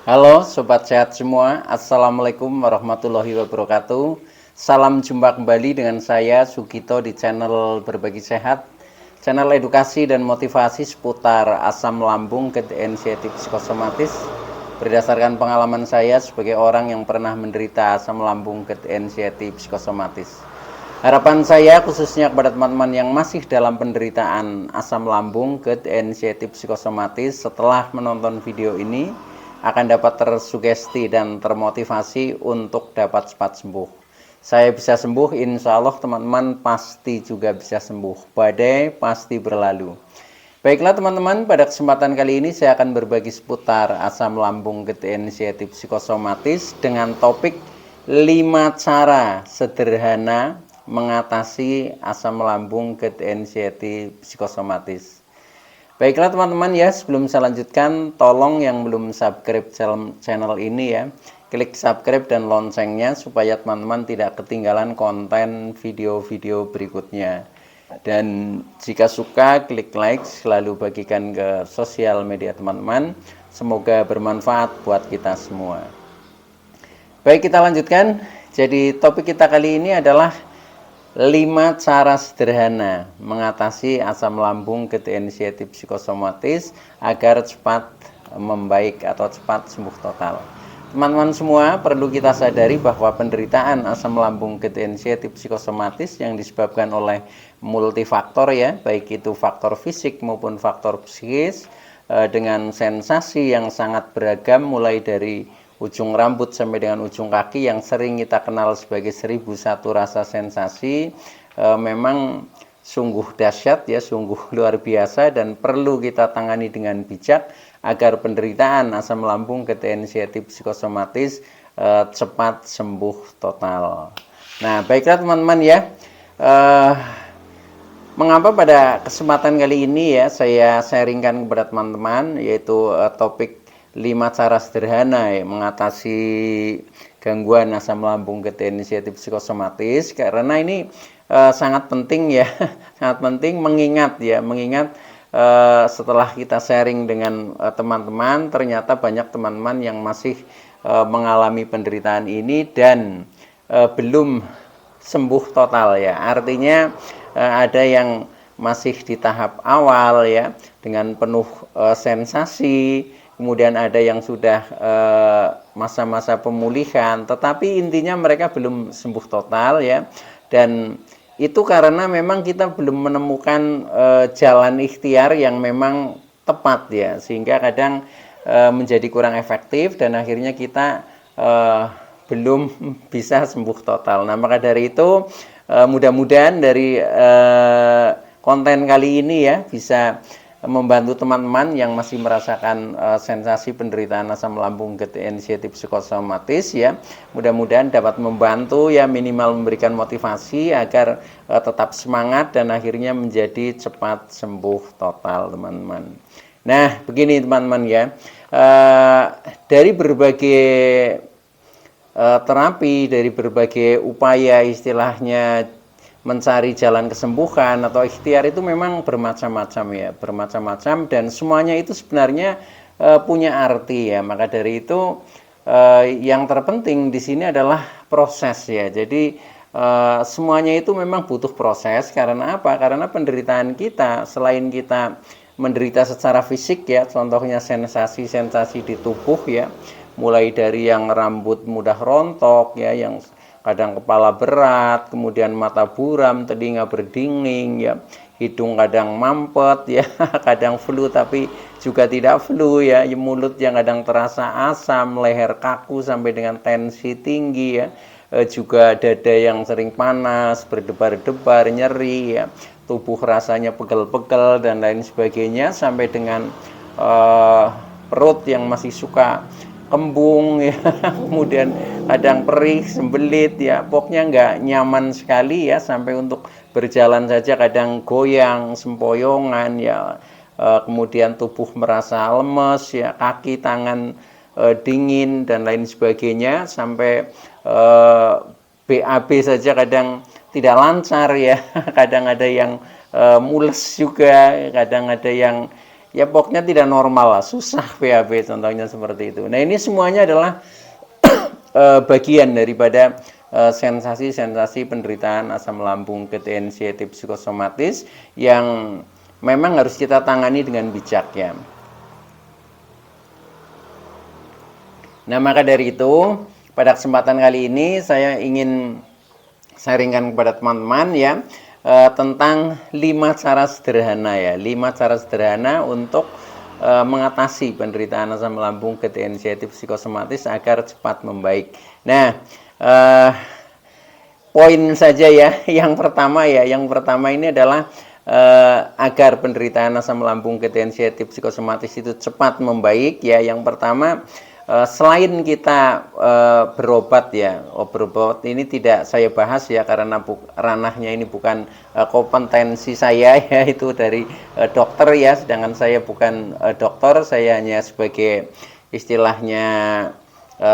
Halo Sobat Sehat semua, Assalamualaikum warahmatullahi wabarakatuh. Salam jumpa kembali dengan saya Sugito di channel Berbagi Sehat, channel edukasi dan motivasi seputar asam lambung, GERD, anxiety, psikosomatis. Berdasarkan pengalaman saya sebagai orang yang pernah menderita asam lambung, GERD, anxiety, psikosomatis. Harapan saya khususnya kepada teman-teman yang masih dalam penderitaan asam lambung, GERD, anxiety, psikosomatis, setelah menonton video ini akan dapat tersugesti dan termotivasi untuk dapat cepat sembuh. Saya bisa sembuh, insya Allah teman-teman pasti juga bisa sembuh. Badai pasti berlalu. Baiklah teman-teman, pada kesempatan kali ini saya akan berbagi seputar asam lambung, GERD, anxiety, psikosomatis dengan topik 5 cara sederhana mengatasi asam lambung, GERD, anxiety, psikosomatis. Baiklah teman-teman ya, sebelum saya lanjutkan, tolong yang belum subscribe channel ini ya, klik subscribe dan loncengnya supaya teman-teman tidak ketinggalan konten video-video berikutnya. Dan jika suka, klik like, selalu bagikan ke sosial media teman-teman. Semoga bermanfaat buat kita semua. Baik, kita lanjutkan. Jadi topik kita kali ini adalah 5 cara sederhana mengatasi asam lambung, GERD, anxiety, psikosomatis agar cepat membaik atau cepat sembuh total. Teman-teman semua, perlu kita sadari bahwa penderitaan asam lambung, GERD, anxiety, psikosomatis yang disebabkan oleh multifaktor ya, baik itu faktor fisik maupun faktor psikis, dengan sensasi yang sangat beragam mulai dari ujung rambut sampai dengan ujung kaki yang sering kita kenal sebagai 1001 rasa sensasi, memang sungguh dahsyat ya, sungguh luar biasa dan perlu kita tangani dengan bijak agar penderitaan asam lambung, GERD, anxiety, psikosomatis cepat sembuh total. Nah, baiklah teman-teman ya, mengapa pada kesempatan kali ini ya saya sharingkan kepada teman-teman yaitu topik 5 cara sederhana ya, mengatasi gangguan asam lambung, GERD, anxiety, psikosomatis, karena ini sangat penting ya, sangat penting mengingat setelah kita sharing dengan teman-teman, ternyata banyak teman-teman yang masih mengalami penderitaan ini dan belum sembuh total ya. Artinya ada yang masih di tahap awal ya, dengan penuh sensasi. Kemudian ada yang sudah masa-masa pemulihan, tetapi intinya mereka belum sembuh total ya. Dan itu karena memang kita belum menemukan jalan ikhtiar yang memang tepat ya, sehingga kadang menjadi kurang efektif dan akhirnya kita belum bisa sembuh total. Nah, maka dari itu mudah-mudahan dari konten kali ini ya bisa membantu teman-teman yang masih merasakan sensasi penderitaan asam lambung, GERD, anxiety, psikosomatis ya. Mudah-mudahan dapat membantu ya, minimal memberikan motivasi agar tetap semangat dan akhirnya menjadi cepat sembuh total teman-teman. Nah, begini teman-teman ya, dari berbagai terapi, dari berbagai upaya istilahnya mencari jalan kesembuhan atau ikhtiar itu memang bermacam-macam ya, bermacam-macam dan semuanya itu sebenarnya punya arti ya. Maka dari itu yang terpenting di sini adalah proses ya. Jadi semuanya itu memang butuh proses. Karena apa? Karena penderitaan kita selain kita menderita secara fisik ya, contohnya sensasi-sensasi di tubuh ya, mulai dari yang rambut mudah rontok ya, yang kadang kepala berat, kemudian mata buram, telinga berdinging ya, hidung kadang mampet ya, kadang flu tapi juga tidak flu ya, mulut yang kadang terasa asam, leher kaku sampai dengan tensi tinggi ya, juga dada yang sering panas, berdebar-debar, nyeri ya, tubuh rasanya pegel-pegel dan lain sebagainya, sampai dengan perut yang masih suka kembung ya, kemudian kadang perih, sembelit ya, pokoknya nggak nyaman sekali ya, sampai untuk berjalan saja kadang goyang, sempoyongan ya, kemudian tubuh merasa lemes ya, kaki tangan dingin dan lain sebagainya, sampai BAB saja kadang tidak lancar ya, kadang ada yang mules juga, kadang ada yang ya pokoknya tidak normal lah, susah BAB contohnya seperti itu. Nah ini semuanya adalah bagian daripada sensasi-sensasi penderitaan asam lambung, gangguan psikosomatis yang memang harus kita tangani dengan bijak ya. Nah maka dari itu pada kesempatan kali ini saya ingin sharingkan kepada teman-teman ya tentang 5 cara sederhana ya, 5 cara sederhana untuk mengatasi penderitaan asam lambung, gangguan psikosomatis agar cepat membaik. Nah, poin saja ya, yang pertama ini adalah agar penderitaan asam lambung, gangguan psikosomatis itu cepat membaik ya. Yang pertama, selain kita berobat ya, berobat ini tidak saya bahas ya karena ranahnya ini bukan kompetensi saya ya, itu dari dokter ya, sedangkan saya bukan dokter, saya hanya sebagai istilahnya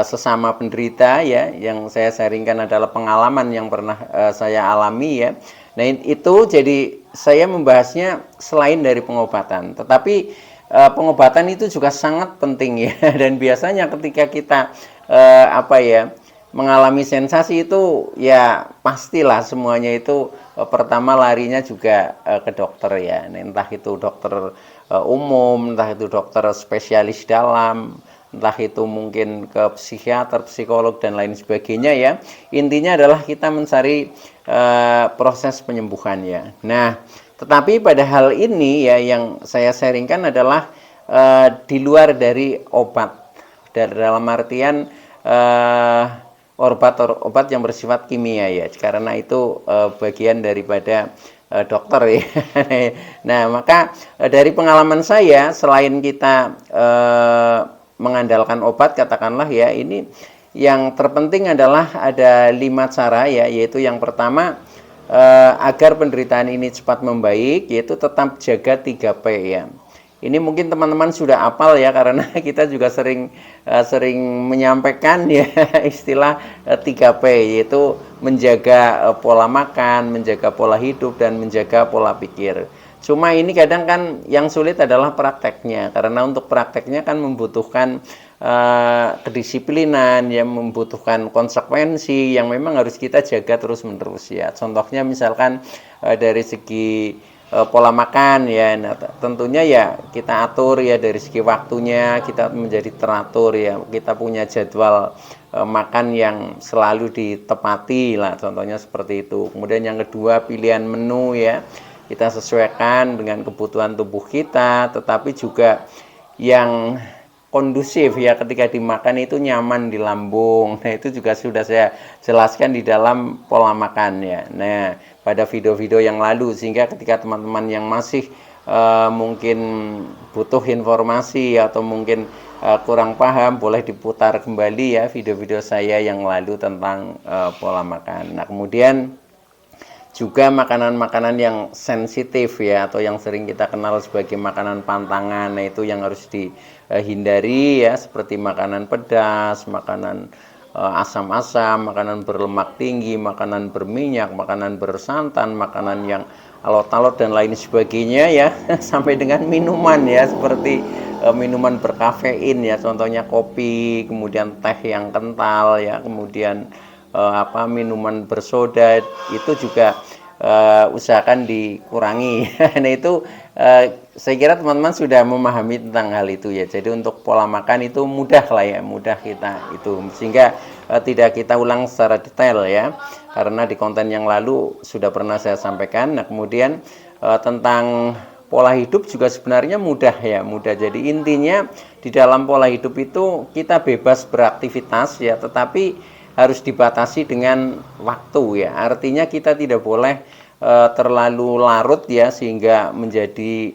sesama penderita ya, yang saya sharingkan adalah pengalaman yang pernah saya alami ya. Nah itu jadi saya membahasnya selain dari pengobatan, tetapi pengobatan itu juga sangat penting ya. Dan biasanya ketika kita mengalami sensasi itu ya pastilah semuanya itu pertama larinya juga ke dokter ya. Nah, entah itu dokter umum, entah itu dokter spesialis dalam, entah itu mungkin ke psikiater, psikolog dan lain sebagainya ya. Intinya adalah kita mencari proses penyembuhan ya. Nah, tetapi pada hal ini ya yang saya sharingkan adalah di luar dari obat, dalam artian obat yang bersifat kimia ya, karena itu bagian daripada dokter ya. Nah maka dari pengalaman saya, selain kita mengandalkan obat katakanlah ya, ini yang terpenting adalah ada 5 cara ya, yaitu yang pertama agar penderitaan ini cepat membaik, yaitu tetap jaga 3P ya. Ini mungkin teman-teman sudah hafal ya, karena kita juga sering menyampaikan ya istilah 3P, yaitu menjaga pola makan, menjaga pola hidup, dan menjaga pola pikir. Cuma ini kadang kan yang sulit adalah prakteknya, karena untuk prakteknya kan membutuhkan kedisiplinan, yang membutuhkan konsekuensi yang memang harus kita jaga terus-menerus ya. Contohnya misalkan dari segi pola makan ya, nah, tentunya ya kita atur ya, dari segi waktunya kita menjadi teratur ya, kita punya jadwal makan yang selalu ditepati lah, contohnya seperti itu. Kemudian yang kedua, pilihan menu ya, kita sesuaikan dengan kebutuhan tubuh kita, tetapi juga yang kondusif ya, ketika dimakan itu nyaman di lambung. Nah itu juga sudah saya jelaskan di dalam pola makan ya, nah pada video-video yang lalu, sehingga ketika teman-teman yang masih mungkin butuh informasi atau mungkin kurang paham, boleh diputar kembali ya video-video saya yang lalu tentang pola makan. Nah kemudian juga makanan-makanan yang sensitif ya, atau yang sering kita kenal sebagai makanan pantangan, nah itu yang harus dihindari ya, seperti makanan pedas, makanan asam-asam, makanan berlemak tinggi, makanan berminyak, makanan bersantan, makanan yang alot-alot dan lain sebagainya ya. Sampai dengan minuman ya, seperti minuman berkafein ya, contohnya kopi, kemudian teh yang kental ya, kemudian minuman bersoda, itu juga usahakan dikurangi. Nah itu saya kira teman-teman sudah memahami tentang hal itu ya. Jadi untuk pola makan itu mudah lah ya, mudah kita itu, sehingga tidak kita ulang secara detail ya, karena di konten yang lalu sudah pernah saya sampaikan. Nah kemudian tentang pola hidup juga sebenarnya mudah ya, mudah. Jadi intinya di dalam pola hidup itu kita bebas beraktivitas ya, tetapi harus dibatasi dengan waktu ya. Artinya kita tidak boleh terlalu larut ya, sehingga menjadi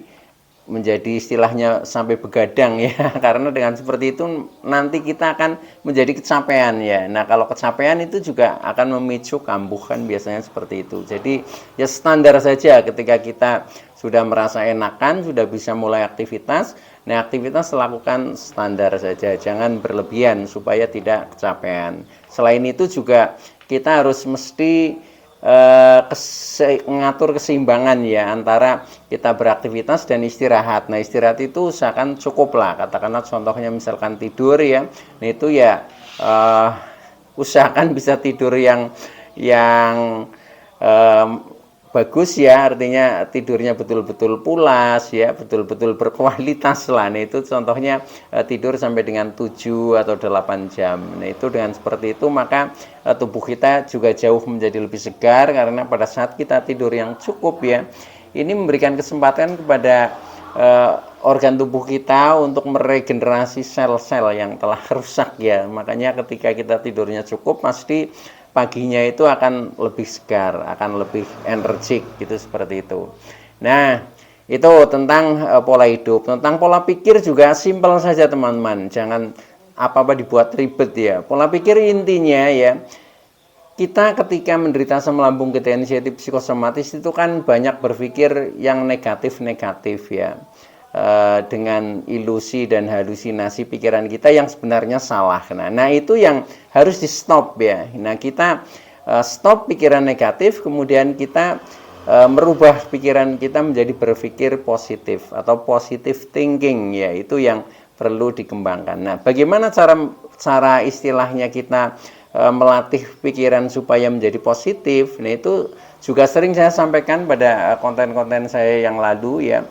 istilahnya sampai begadang ya. Karena dengan seperti itu nanti kita akan menjadi kecapean ya. Nah kalau kecapean itu juga akan memicu kambuh kan, biasanya seperti itu. Jadi ya standar saja, ketika kita sudah merasa enakan, sudah bisa mulai aktivitas, nah aktivitas lakukan standar saja, jangan berlebihan supaya tidak kecapean. Selain itu juga kita harus mesti ngatur keseimbangan ya antara kita beraktivitas dan istirahat. Nah, istirahat itu usahakan cukup lah, katakanlah contohnya misalkan tidur ya, nah itu ya usahakan bisa tidur yang bagus ya, artinya tidurnya betul-betul pulas ya, betul-betul berkualitas lah. Nah itu contohnya tidur sampai dengan 7 atau 8 jam. Nah itu dengan seperti itu maka tubuh kita juga jauh menjadi lebih segar, karena pada saat kita tidur yang cukup ya, ini memberikan kesempatan kepada organ tubuh kita untuk meregenerasi sel-sel yang telah rusak ya. Makanya ketika kita tidurnya cukup, pasti paginya itu akan lebih segar, akan lebih energik gitu, seperti itu. Nah, itu tentang pola hidup. Tentang pola pikir juga simpel saja teman-teman, jangan apa-apa dibuat ribet ya. Pola pikir intinya ya, kita ketika menderita asam lambung degeneratif psikosomatis itu kan banyak berpikir yang negatif-negatif ya, dengan ilusi dan halusinasi pikiran kita yang sebenarnya salah. Nah itu yang harus di stop ya. Nah kita stop pikiran negatif, kemudian kita merubah pikiran kita menjadi berpikir positif atau positive thinking ya, itu yang perlu dikembangkan. Nah bagaimana cara istilahnya kita melatih pikiran supaya menjadi positif? Nah itu juga sering saya sampaikan pada konten-konten saya yang lalu ya,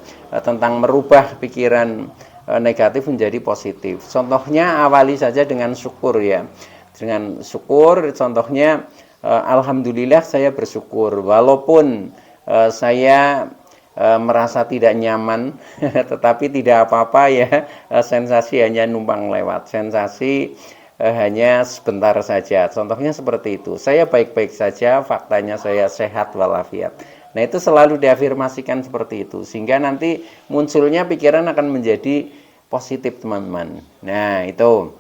tentang merubah pikiran negatif menjadi positif. Contohnya awali saja dengan syukur ya. Dengan syukur, contohnya alhamdulillah saya bersyukur walaupun saya merasa tidak nyaman tetapi tidak apa-apa ya, sensasi hanya numpang lewat, sensasi hanya sebentar saja. Contohnya seperti itu. Saya baik-baik saja, faktanya saya sehat walafiat. Nah itu selalu diafirmasikan seperti itu, sehingga nanti munculnya pikiran akan menjadi positif teman-teman. Nah itu.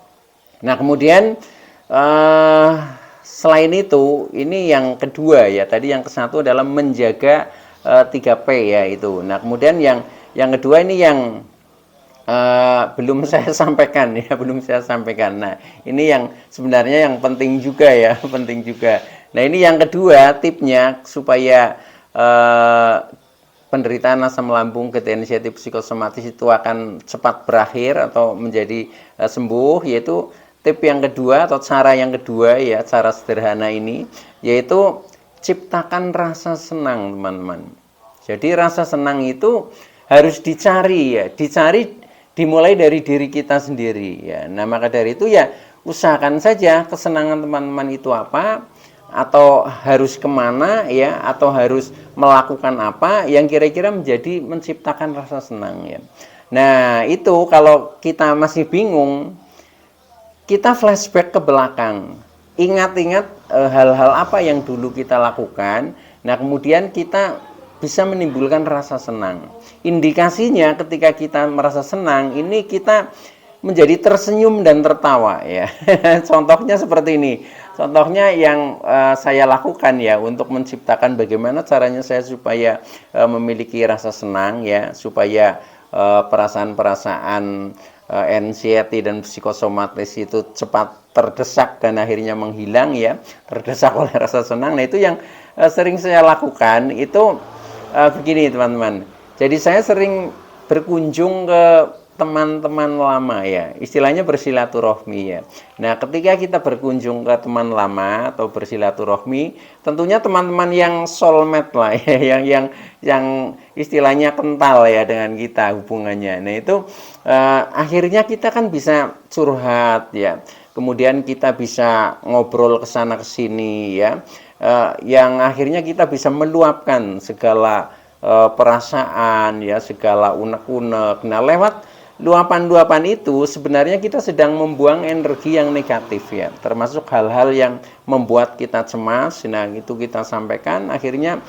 Nah kemudian selain itu, ini yang kedua ya, tadi yang ke-1 adalah menjaga 3P ya itu. Nah kemudian yang kedua ini yang belum saya sampaikan ya, belum saya sampaikan. Nah ini yang sebenarnya yang penting juga ya, penting juga. Nah ini yang kedua, tipnya supaya penderitaan asam lambung degeneratif psikosomatis itu akan cepat berakhir atau menjadi sembuh, yaitu tip yang kedua atau cara yang kedua ya, cara sederhana ini, yaitu ciptakan rasa senang teman-teman. Jadi rasa senang itu harus dicari ya, dimulai dari diri kita sendiri ya. Nah maka dari itu ya usahakan saja kesenangan teman-teman itu apa, atau harus kemana ya, atau harus melakukan apa yang kira-kira menjadi menciptakan rasa senang ya. Nah itu kalau kita masih bingung, kita flashback ke belakang, ingat-ingat hal-hal apa yang dulu kita lakukan. Nah kemudian kita bisa menimbulkan rasa senang. Indikasinya ketika kita merasa senang, ini kita menjadi tersenyum dan tertawa ya. Contohnya seperti ini. Contohnya yang saya lakukan ya, untuk menciptakan bagaimana caranya saya supaya memiliki rasa senang ya, supaya perasaan-perasaan anxiety dan psikosomatis itu cepat terdesak dan akhirnya menghilang ya, terdesak oleh rasa senang. Nah itu yang sering saya lakukan itu begini teman-teman. Jadi saya sering berkunjung ke teman-teman lama ya, istilahnya bersilaturahmi ya. Nah ketika kita berkunjung ke teman lama atau bersilaturahmi, tentunya teman-teman yang soulmate lah ya, yang istilahnya kental ya dengan kita hubungannya. Nah itu akhirnya kita kan bisa curhat ya, kemudian kita bisa ngobrol kesana kesini ya, yang akhirnya kita bisa meluapkan segala perasaan ya, segala unek-unek. Nah lewat luapan-luapan itu sebenarnya kita sedang membuang energi yang negatif ya, termasuk hal-hal yang membuat kita cemas. Nah itu kita sampaikan, akhirnya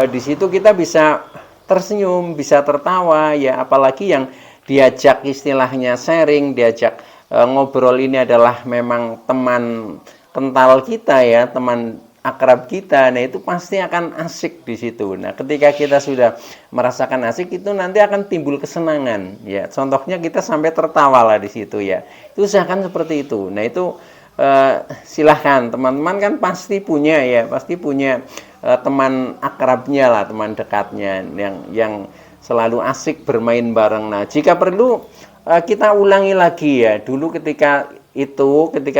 di situ kita bisa tersenyum, bisa tertawa ya, apalagi yang diajak istilahnya sharing, diajak ngobrol ini adalah memang teman kental kita ya, teman akrab kita. Nah itu pasti akan asik di situ. Nah ketika kita sudah merasakan asik, itu nanti akan timbul kesenangan ya, contohnya kita sampai tertawa lah di situ ya. Itu usahakan seperti itu. Nah itu silahkan, teman-teman kan pasti punya ya, pasti punya teman akrabnya lah, teman dekatnya yang selalu asik bermain bareng. Nah, jika perlu kita ulangi lagi ya, dulu ketika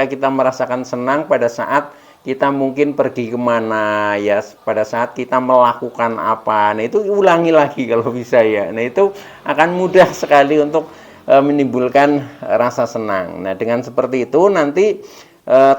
kita merasakan senang pada saat kita mungkin pergi kemana ya, pada saat kita melakukan apa, nah itu ulangi lagi kalau bisa ya. Nah itu akan mudah sekali untuk menimbulkan rasa senang. Nah dengan seperti itu nanti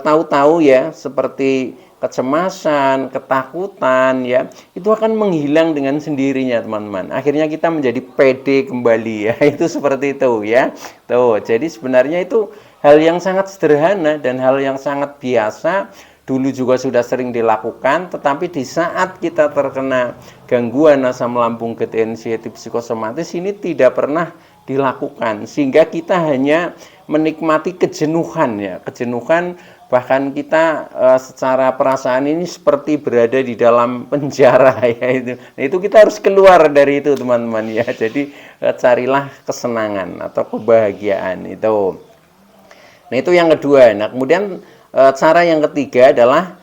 tahu-tahu ya, seperti kecemasan, ketakutan ya, itu akan menghilang dengan sendirinya teman-teman. Akhirnya kita menjadi pede kembali ya, itu seperti itu ya. Tuh, jadi sebenarnya itu hal yang sangat sederhana dan hal yang sangat biasa. Dulu juga sudah sering dilakukan, tetapi di saat kita terkena gangguan asam lambung anxiety psikosomatis ini tidak pernah dilakukan, sehingga kita hanya menikmati kejenuhan ya, kejenuhan, bahkan kita secara perasaan ini seperti berada di dalam penjara ya itu. Nah, itu kita harus keluar dari itu teman-teman ya. Jadi carilah kesenangan atau kebahagiaan itu. Nah itu yang kedua. Nah kemudian cara yang ketiga adalah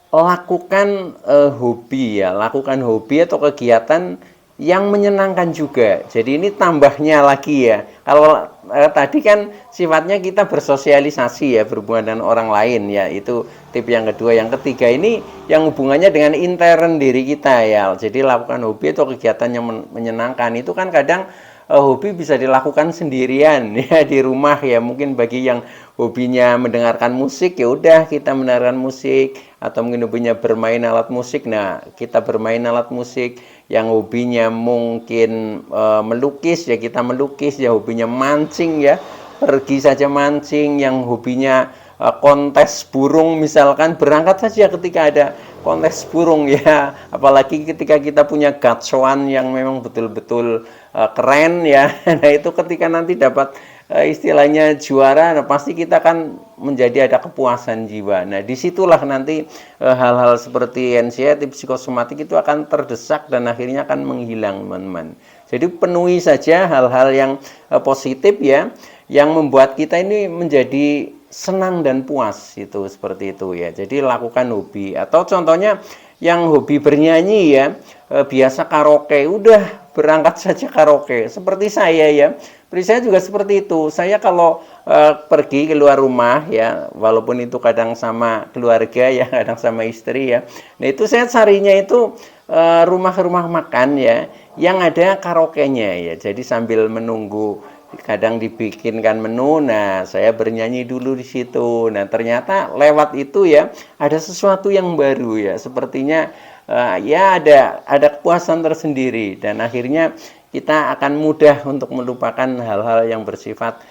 lakukan hobi ya, lakukan hobi atau kegiatan yang menyenangkan juga. Jadi ini tambahnya lagi ya. Kalau tadi kan sifatnya kita bersosialisasi ya, berhubungan dengan orang lain ya. Itu tip yang kedua. Yang ketiga ini yang hubungannya dengan intern diri kita ya. Jadi lakukan hobi atau kegiatan yang menyenangkan. Itu kan kadang hobi bisa dilakukan sendirian ya di rumah ya. Mungkin bagi yang hobinya mendengarkan musik, ya udah kita mendengarkan musik, atau mungkin hobinya bermain alat musik, nah kita bermain alat musik. Yang hobinya mungkin melukis, ya kita melukis. Ya hobinya mancing, ya pergi saja mancing. Yang hobinya kontes burung misalkan, berangkat saja ketika ada kontes burung ya. Apalagi ketika kita punya gacuan yang memang betul-betul keren ya. Nah itu ketika nanti dapat istilahnya juara, nah pasti kita akan menjadi ada kepuasan jiwa. Nah disitulah nanti hal-hal seperti anxiety psikosomatik itu akan terdesak dan akhirnya akan menghilang teman-teman. Jadi penuhi saja hal-hal yang positif ya, yang membuat kita ini menjadi senang dan puas, itu seperti itu ya. Jadi lakukan hobi, atau contohnya yang hobi bernyanyi ya, biasa karaoke, udah berangkat saja karaoke. Seperti saya ya, saya juga seperti itu. Saya kalau pergi keluar rumah ya, walaupun itu kadang sama keluarga ya, kadang sama istri ya. Nah itu saya carinya itu rumah-rumah makan ya, yang ada karaoke-nya ya. Jadi sambil menunggu, kadang dibikinkan menu, nah saya bernyanyi dulu di situ. Nah ternyata lewat itu ya ada sesuatu yang baru ya, sepertinya ya ada kepuasan tersendiri, dan akhirnya kita akan mudah untuk melupakan hal-hal yang bersifat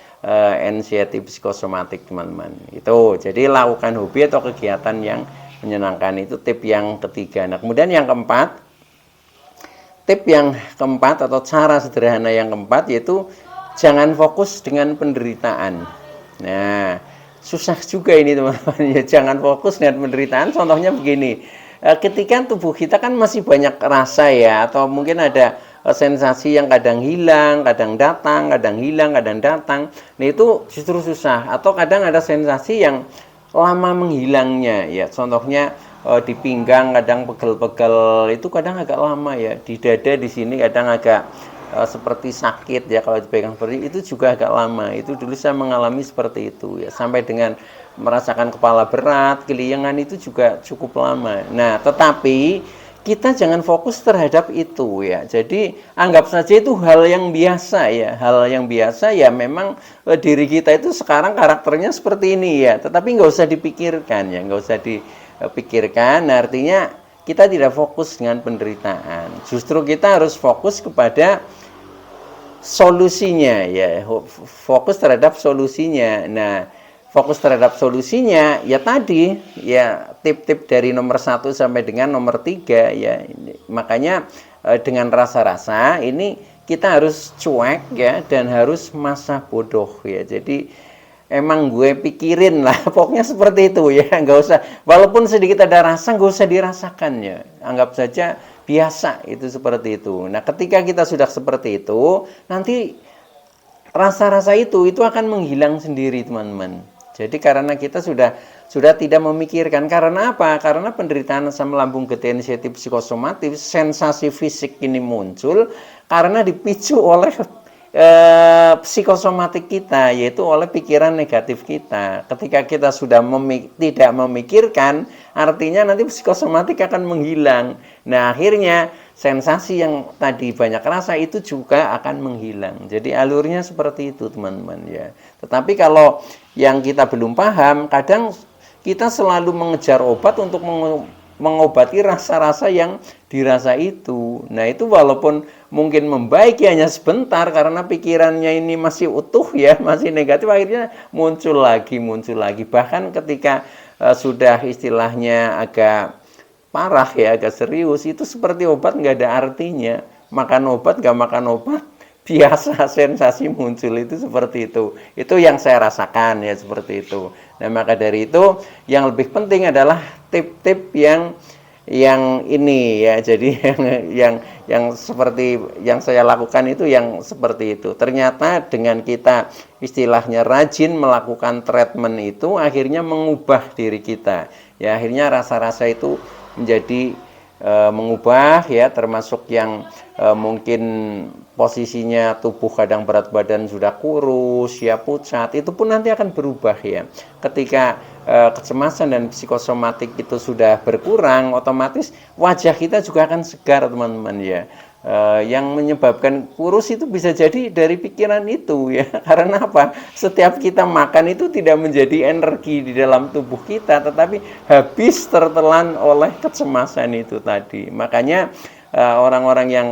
anxiety psikosomatik teman-teman. Itu jadi lakukan hobi atau kegiatan yang menyenangkan, itu tip yang ketiga. Nah kemudian yang keempat, tip yang keempat atau cara sederhana yang keempat yaitu jangan fokus dengan penderitaan. Nah, susah juga ini teman-teman ya, jangan fokus dengan penderitaan. Contohnya begini, ketika tubuh kita kan masih banyak rasa ya, atau mungkin ada sensasi yang kadang hilang, kadang datang, kadang hilang, kadang datang. Nah itu justru susah. Atau kadang ada sensasi yang lama menghilangnya ya. Contohnya di pinggang kadang pegel-pegel, itu kadang agak lama ya. Di dada di sini kadang agak seperti sakit ya, kalau dipegang seperti itu juga agak lama. Itu dulu saya mengalami seperti itu ya, sampai dengan merasakan kepala berat, keliengan, itu juga cukup lama. Nah tetapi kita jangan fokus terhadap itu ya. Jadi anggap saja itu hal yang biasa ya, hal yang biasa ya. Memang diri kita itu sekarang karakternya seperti ini ya, tetapi nggak usah dipikirkan ya, nggak usah dipikirkan. Nah, artinya kita tidak fokus dengan penderitaan, justru kita harus fokus kepada solusinya ya, fokus terhadap solusinya. Nah fokus terhadap solusinya ya tadi ya, tip-tip dari nomor 1 sampai dengan nomor 3 ya. Makanya dengan rasa-rasa ini kita harus cuek ya, dan harus masa bodoh ya. Jadi emang gue pikirin lah, pokoknya seperti itu ya. Nggak usah, walaupun sedikit ada rasa, nggak usah dirasakan ya, anggap saja biasa, itu seperti itu. Nah ketika kita sudah seperti itu, nanti rasa-rasa itu akan menghilang sendiri teman-teman. Jadi karena kita sudah tidak memikirkan. Karena apa? Karena penderitaan asam lambung gejala inisiatif psikosomatis, sensasi fisik ini muncul karena dipicu oleh psikosomatik kita, yaitu oleh pikiran negatif kita. Ketika kita sudah tidak memikirkan, artinya nanti psikosomatik akan menghilang. Nah, akhirnya sensasi yang tadi banyak rasa itu juga akan menghilang. Jadi alurnya seperti itu, teman-teman ya. Tetapi kalau yang kita belum paham, kadang kita selalu mengejar obat untuk mengobati rasa-rasa yang dirasa itu. Nah, itu walaupun mungkin membaik hanya sebentar karena pikirannya ini masih utuh ya, masih negatif, akhirnya muncul lagi. Bahkan ketika sudah istilahnya agak parah ya, agak serius, itu seperti obat nggak ada artinya. Makan obat, nggak makan obat, biasa sensasi muncul itu seperti itu. Itu yang saya rasakan ya, seperti itu. Nah, maka dari itu yang lebih penting adalah tip-tip yang ini ya. Jadi yang seperti yang saya lakukan itu yang seperti itu. Ternyata dengan kita istilahnya rajin melakukan treatment itu akhirnya mengubah diri kita. Ya, akhirnya rasa-rasa itu menjadi mengubah ya, termasuk yang mungkin posisinya tubuh kadang berat badan sudah kurus ya, pucat, itu pun nanti akan berubah ya. Ketika kecemasan dan psikosomatik itu sudah berkurang, otomatis wajah kita juga akan segar, teman-teman ya. Yang menyebabkan kurus itu bisa jadi dari pikiran itu ya. Karena apa? Setiap kita makan itu tidak menjadi energi di dalam tubuh kita, tetapi habis tertelan oleh kecemasan itu tadi. Makanya orang-orang yang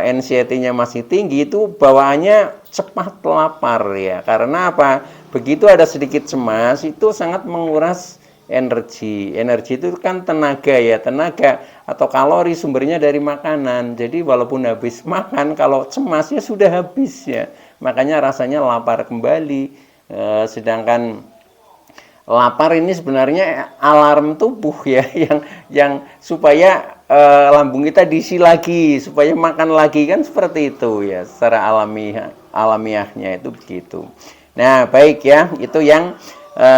anxiety-nya masih tinggi itu bawaannya cepat lapar ya. Karena apa? Begitu ada sedikit cemas itu sangat menguras energi. Energi itu kan tenaga ya, tenaga atau kalori sumbernya dari makanan. Jadi walaupun habis makan, kalau cemasnya sudah habis ya, makanya rasanya lapar kembali. Sedangkan lapar ini sebenarnya alarm tubuh ya, yang supaya lambung kita diisi lagi, supaya makan lagi, kan seperti itu ya, secara alamiahnya itu begitu. Nah, baik ya, itu yang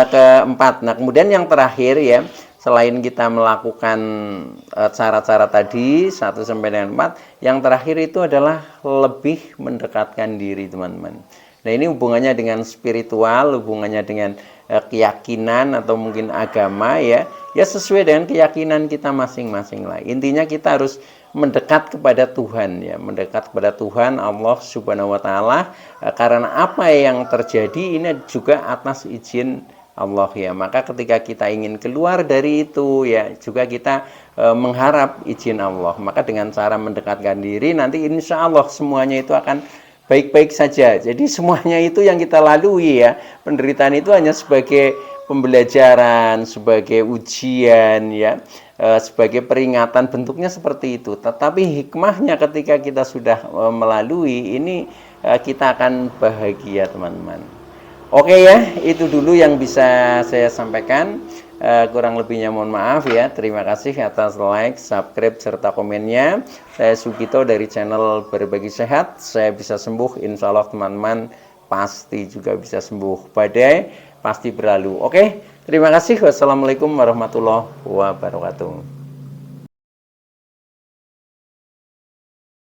keempat. Nah, kemudian yang terakhir ya, selain kita melakukan cara-cara tadi 1 sampai dengan 4, yang terakhir itu adalah lebih mendekatkan diri, teman-teman. Nah, ini hubungannya dengan spiritual, hubungannya dengan keyakinan atau mungkin agama ya. Ya sesuai dengan keyakinan kita masing-masing lah. Intinya kita harus mendekat kepada Tuhan ya, mendekat kepada Tuhan Allah Subhanahu wa taala, karena apa yang terjadi ini juga atas izin Allah ya. Maka ketika kita ingin keluar dari itu ya, juga kita mengharap izin Allah. Maka dengan cara mendekatkan diri, nanti insya Allah semuanya itu akan baik-baik saja. Jadi semuanya itu yang kita lalui ya, penderitaan itu hanya sebagai pembelajaran, sebagai ujian ya, sebagai peringatan, bentuknya seperti itu. Tetapi hikmahnya ketika kita sudah melalui ini, kita akan bahagia, teman-teman. Oke ya, itu dulu yang bisa saya sampaikan. Kurang lebihnya mohon maaf ya. Terima kasih atas like, subscribe, serta komennya. Saya Sugito dari channel Berbagi Sehat. Saya bisa sembuh, insya Allah teman-teman pasti juga bisa sembuh. Badai pasti berlalu. Oke, terima kasih. Wassalamualaikum warahmatullahi wabarakatuh.